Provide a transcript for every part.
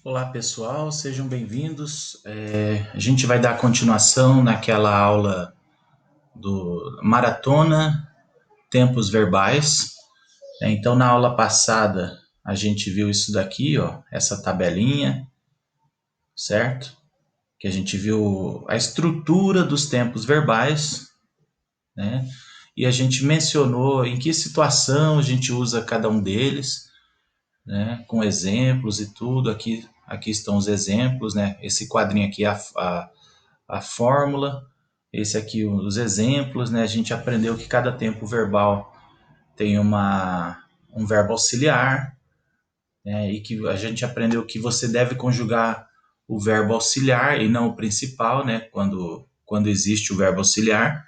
Olá pessoal, sejam bem-vindos. A gente vai dar continuação naquela aula do Maratona Tempos Verbais. Então, na aula passada, a gente viu isso daqui, ó, essa tabelinha, certo? Que a gente viu a estrutura dos tempos verbais, né? E a gente mencionou em que situação a gente usa cada um deles, né? Com exemplos e tudo. Aqui estão os exemplos, né? Esse quadrinho aqui é a fórmula, esse aqui os exemplos, né? A gente aprendeu que cada tempo verbal tem um verbo auxiliar, né? E que a gente aprendeu que você deve conjugar o verbo auxiliar e não o principal, né? Quando existe o verbo auxiliar.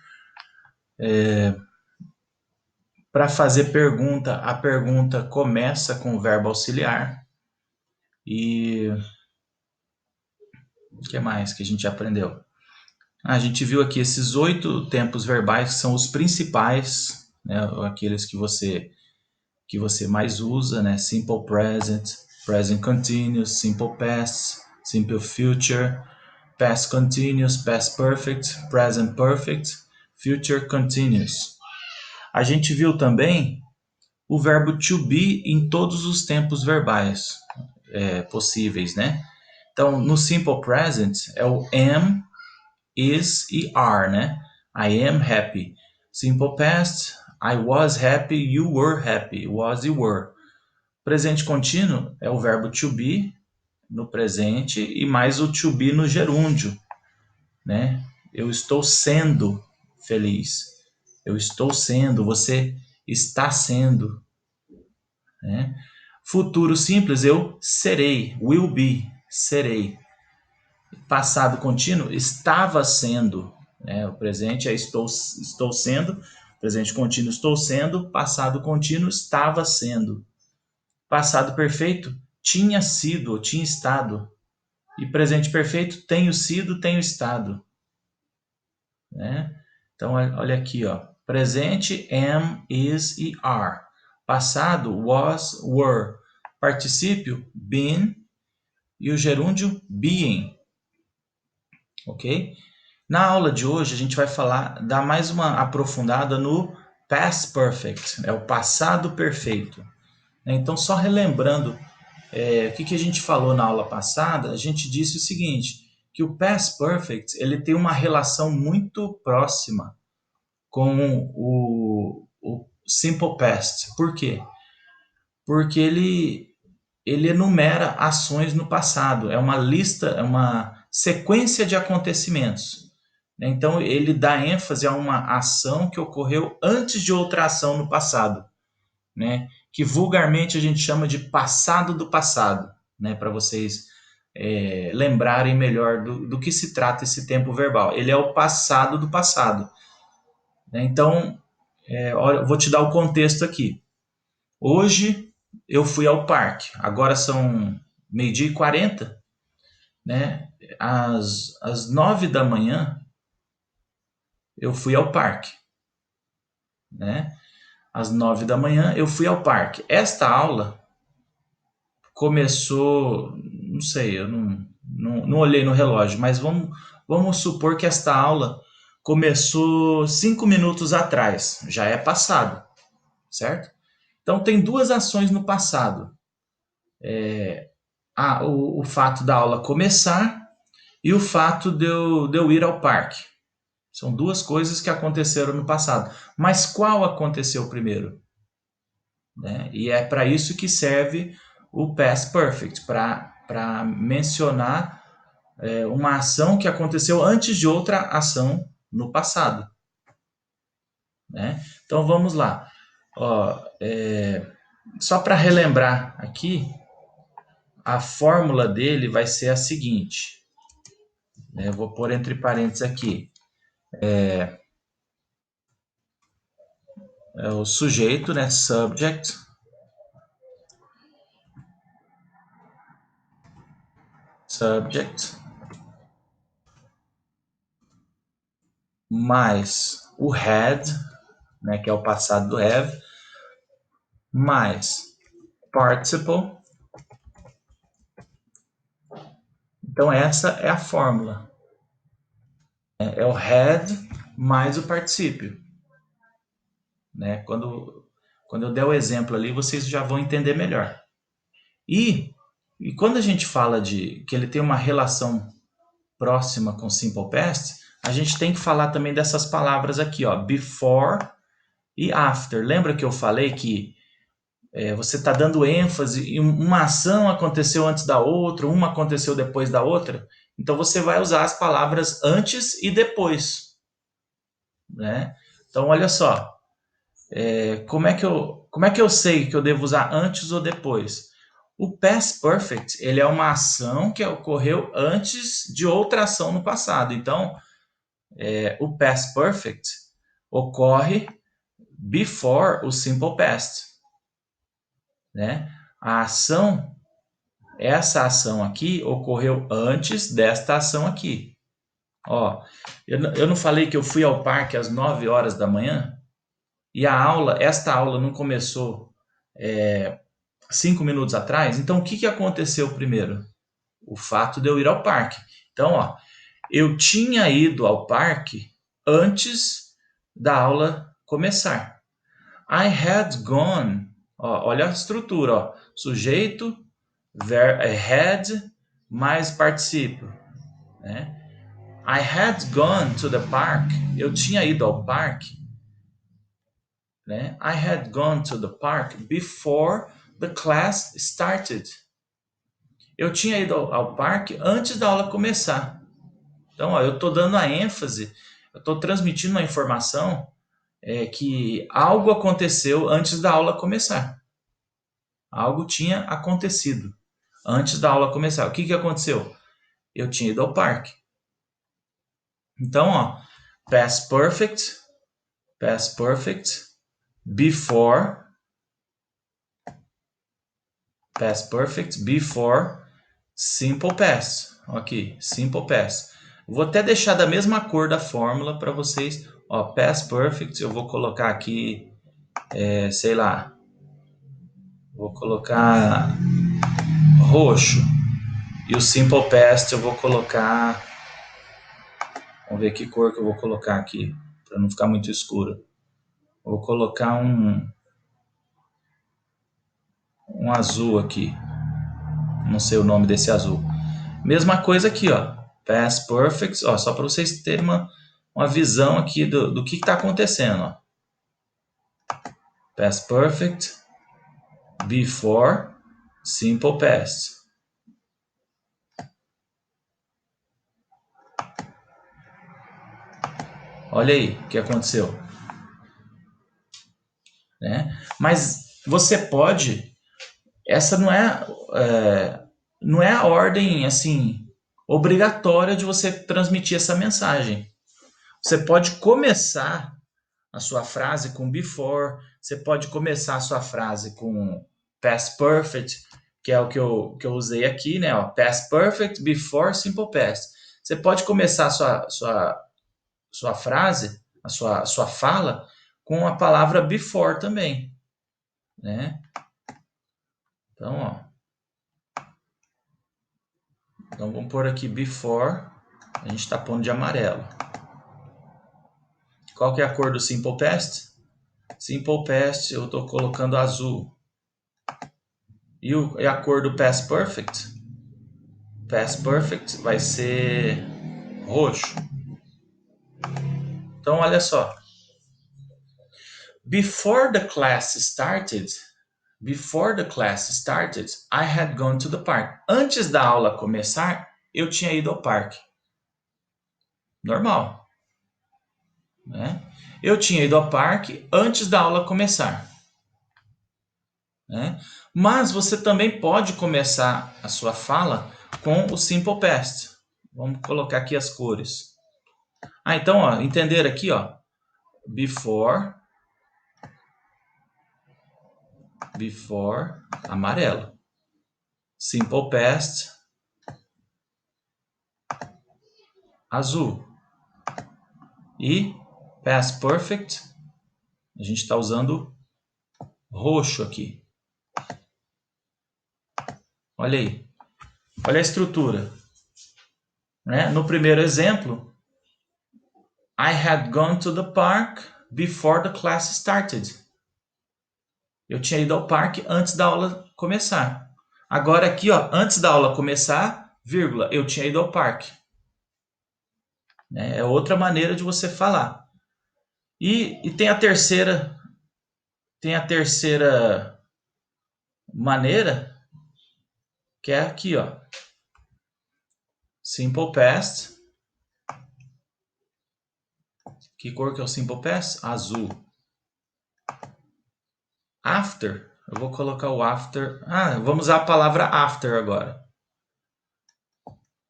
Para fazer pergunta, a pergunta começa com o verbo auxiliar. E o que mais que a gente aprendeu? A gente viu aqui esses 8 tempos verbais que são os principais, né? Aqueles que você mais usa, né? Simple present, present continuous, simple past, simple future, past continuous, past perfect, present perfect, future continuous. A gente viu também o verbo to be em todos os tempos verbais possíveis, né? Então, no simple present é o am, is e are, né? I am happy. Simple past, I was happy, you were happy, was e were. Presente contínuo é o verbo to be no presente e mais o to be no gerúndio, né? Eu estou sendo feliz. Eu estou sendo, você está sendo, né? Futuro simples, eu serei, will be, serei. Passado contínuo, estava sendo, né? O presente é estou sendo, presente contínuo, estou sendo, passado contínuo, estava sendo. Passado perfeito, tinha sido ou tinha estado. E presente perfeito, tenho sido, tenho estado. Né? Então, olha aqui, ó. Presente, am, is e are. Passado, was, were. Particípio, been. E o gerúndio, being. Ok? Na aula de hoje, a gente vai dar mais uma aprofundada no past perfect, é o passado perfeito. Então, só relembrando o que a gente falou na aula passada, a gente disse o seguinte, que o past perfect ele tem uma relação muito próxima com o simple past. Por quê? Porque ele enumera ações no passado, é uma lista, é uma sequência de acontecimentos. Então, ele dá ênfase a uma ação que ocorreu antes de outra ação no passado, né? Que vulgarmente a gente chama de passado do passado, né? Para vocês lembrarem melhor do que se trata esse tempo verbal. Ele é o passado do passado. Né? Então, olha, eu vou te dar o contexto aqui. Hoje eu fui ao parque, agora são 12h40, né? Às 9 da manhã eu fui ao parque, né? Às 9 da manhã eu fui ao parque. Esta aula começou, não sei, eu não olhei no relógio, mas vamos supor que esta aula começou 5 minutos atrás, já é passado, certo? Então tem duas ações no passado. O fato da aula começar e o fato de eu ir ao parque. São duas coisas que aconteceram no passado. Mas qual aconteceu primeiro? Né? E é para isso que serve o past perfect, para mencionar uma ação que aconteceu antes de outra ação no passado. Né? Então vamos lá. Ó, só para relembrar aqui, a fórmula dele vai ser a seguinte. Eu vou pôr entre parênteses aqui. É o sujeito, né? Subject. Subject. Mais o had, né? Que é o passado do have. Mais participle. Então essa é a fórmula. É o had mais o particípio. Né? Quando eu der o exemplo ali, vocês já vão entender melhor. E quando a gente fala de que ele tem uma relação próxima com Simple Past, a gente tem que falar também dessas palavras aqui, ó, before e after. Lembra que eu falei que você está dando ênfase e uma ação aconteceu antes da outra, uma aconteceu depois da outra? Então você vai usar as palavras antes e depois. Né? Então olha só, como é que eu sei que eu devo usar antes ou depois? O past perfect, ele é uma ação que ocorreu antes de outra ação no passado. Então, o past perfect ocorre before o simple past. Né? A ação, essa ação aqui, ocorreu antes desta ação aqui. Ó, eu não falei que eu fui ao parque às 9 horas da manhã? E esta aula não começou 5 minutos atrás? Então, o que aconteceu primeiro? O fato de eu ir ao parque. Então, ó, eu tinha ido ao parque antes da aula começar. I had gone. Ó, olha a estrutura, ó. Sujeito, had, mais particípio. Né? I had gone to the park. Eu tinha ido ao parque. Né? I had gone to the park before the class started. Eu tinha ido ao parque antes da aula começar. Então, ó, eu estou dando a ênfase, eu estou transmitindo uma informação que algo aconteceu antes da aula começar. Algo tinha acontecido antes da aula começar. O que aconteceu? Eu tinha ido ao parque. Então, ó, past perfect, before, past perfect, before, simple past. Aqui, simple past. Vou até deixar da mesma cor da fórmula para vocês. Ó, past perfect, eu vou colocar aqui, sei lá, vou colocar roxo. E o simple past eu vou colocar, vamos ver que cor que eu vou colocar aqui, para não ficar muito escuro. Vou colocar um azul aqui. Não sei o nome desse azul. Mesma coisa aqui, ó. Past perfect, ó, só para vocês terem uma visão aqui do que está acontecendo. Ó. Past perfect, before, simple past. Olha aí o que aconteceu. Né? Mas você pode... Essa não é a ordem assim obrigatória de você transmitir essa mensagem. Você pode começar a sua frase com before, você pode começar a sua frase com past perfect, que é o que eu usei aqui, né? Ó, past perfect before simple past. Você pode começar a sua frase, a sua fala, com a palavra before também, né? Então, ó. Então vamos pôr aqui before, a gente está pondo de amarelo. Qual que é a cor do simple past? Simple past eu estou colocando azul. E a cor do past perfect? Past perfect vai ser roxo. Então olha só. Before the class started, I had gone to the park. Antes da aula começar, eu tinha ido ao parque. Normal. Né? Eu tinha ido ao parque antes da aula começar. Né? Mas você também pode começar a sua fala com o simple past. Vamos colocar aqui as cores. Então, ó, entenderam aqui, ó, before, amarelo. Simple past, azul. E past perfect, a gente está usando roxo aqui. Olha aí. Olha a estrutura. Né? No primeiro exemplo, I had gone to the park before the class started. Eu tinha ido ao parque antes da aula começar. Agora aqui, ó, antes da aula começar, vírgula, eu tinha ido ao parque. É outra maneira de você falar. E tem a terceira maneira, que é aqui, ó. Simple past. Que cor que é o simple past? Azul. After. Eu vou colocar o after. Vamos usar a palavra after agora.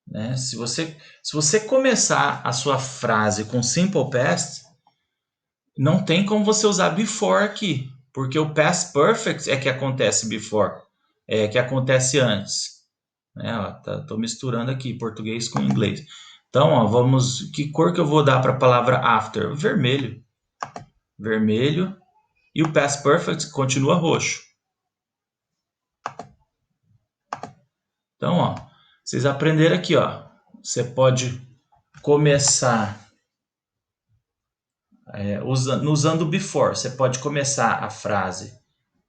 Né? Se você começar a sua frase com simple past, não tem como você usar before aqui, porque o past perfect é que acontece before, é que acontece antes. Tô misturando aqui português com inglês. Então, ó, vamos. Que cor que eu vou dar para a palavra after? Vermelho. Vermelho. E o past perfect continua roxo. Então, ó, vocês aprenderam aqui, ó. Você pode começar usando before. Você pode começar a frase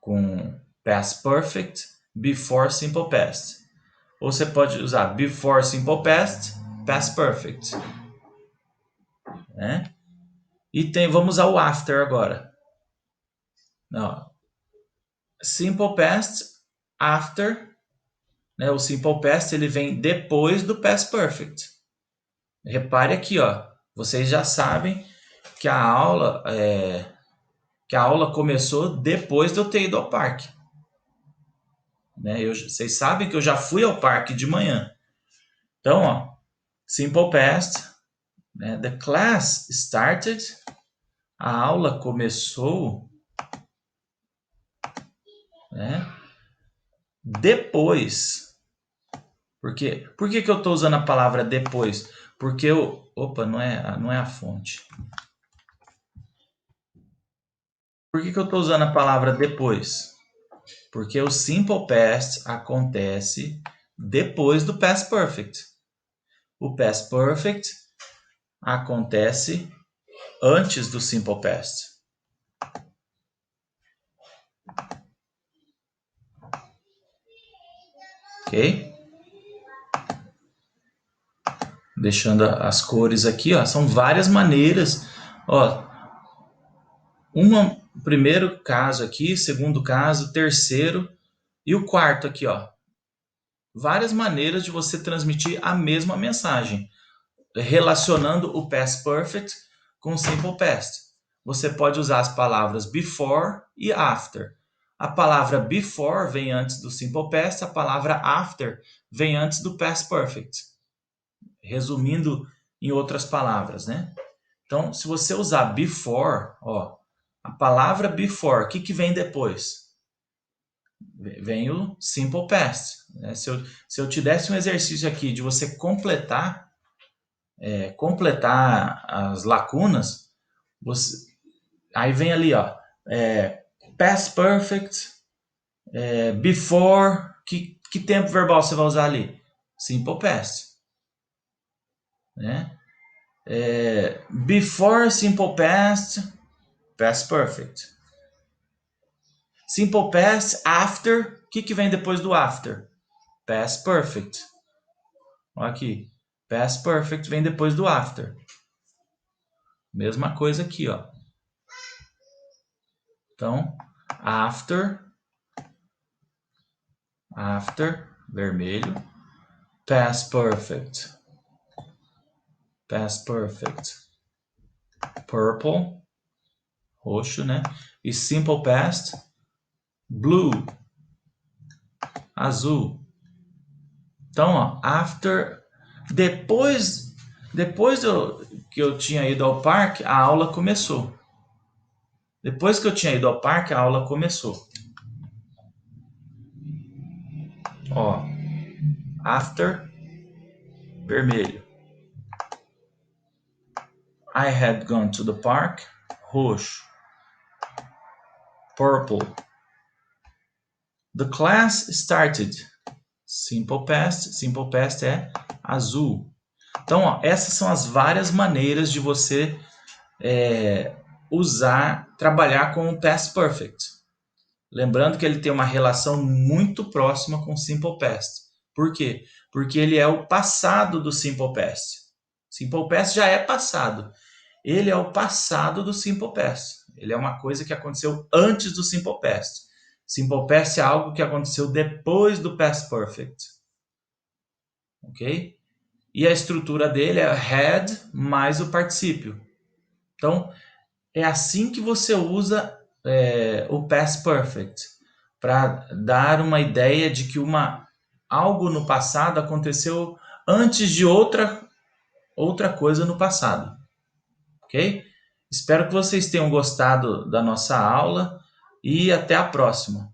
com past perfect, before simple past. Ou você pode usar before simple past, past perfect. Né? E vamos usar o after agora. Não. Simple past, after. Né? O simple past ele vem depois do past perfect. Repare aqui, ó. Vocês já sabem que a aula começou depois de eu ter ido ao parque. Né? Vocês sabem que eu já fui ao parque de manhã. Então, ó, simple past, né? The class started. A aula começou, né? Depois. Por que eu estou usando a palavra depois? Porque não é a fonte. Por que eu estou usando a palavra depois? Porque o simple past acontece depois do past perfect. O past perfect acontece antes do simple past. Ok? Deixando as cores aqui, ó, são várias maneiras. Ó, primeiro caso aqui, segundo caso, terceiro e o quarto aqui, ó. Várias maneiras de você transmitir a mesma mensagem, relacionando o past perfect com o simple past. Você pode usar as palavras before e after. A palavra before vem antes do simple past, a palavra after vem antes do past perfect. Resumindo em outras palavras, né? Então, se você usar before, ó, a palavra before, o que vem depois? Vem o simple past. Né? Se eu te desse um exercício aqui de você completar as lacunas, aí vem ali, ó, past perfect, before, que tempo verbal você vai usar ali? Simple past. Né? Before simple past, past perfect. Simple past, after, o que vem depois do after? Past perfect. Olha aqui, past perfect vem depois do after. Mesma coisa aqui, ó. Então, after, vermelho, past perfect, purple, roxo, né? E simple past, blue, azul. Então, ó, after, depois que eu tinha ido ao parque, a aula começou. Depois que eu tinha ido ao parque, a aula começou. Ó, after, vermelho. I had gone to the park, roxo. Purple. The class started. Simple past é azul. Então, ó, essas são as várias maneiras de você trabalhar com o Past Perfect. Lembrando que ele tem uma relação muito próxima com o Simple Past. Por quê? Porque ele é o passado do Simple Past. Simple Past já é passado. Ele é o passado do Simple Past. Ele é uma coisa que aconteceu antes do Simple Past. Simple Past é algo que aconteceu depois do Past Perfect. Ok? E a estrutura dele é had mais o particípio. Então, é assim que você usa o Past Perfect, para dar uma ideia de que algo no passado aconteceu antes de outra coisa no passado. Ok? Espero que vocês tenham gostado da nossa aula e até a próxima.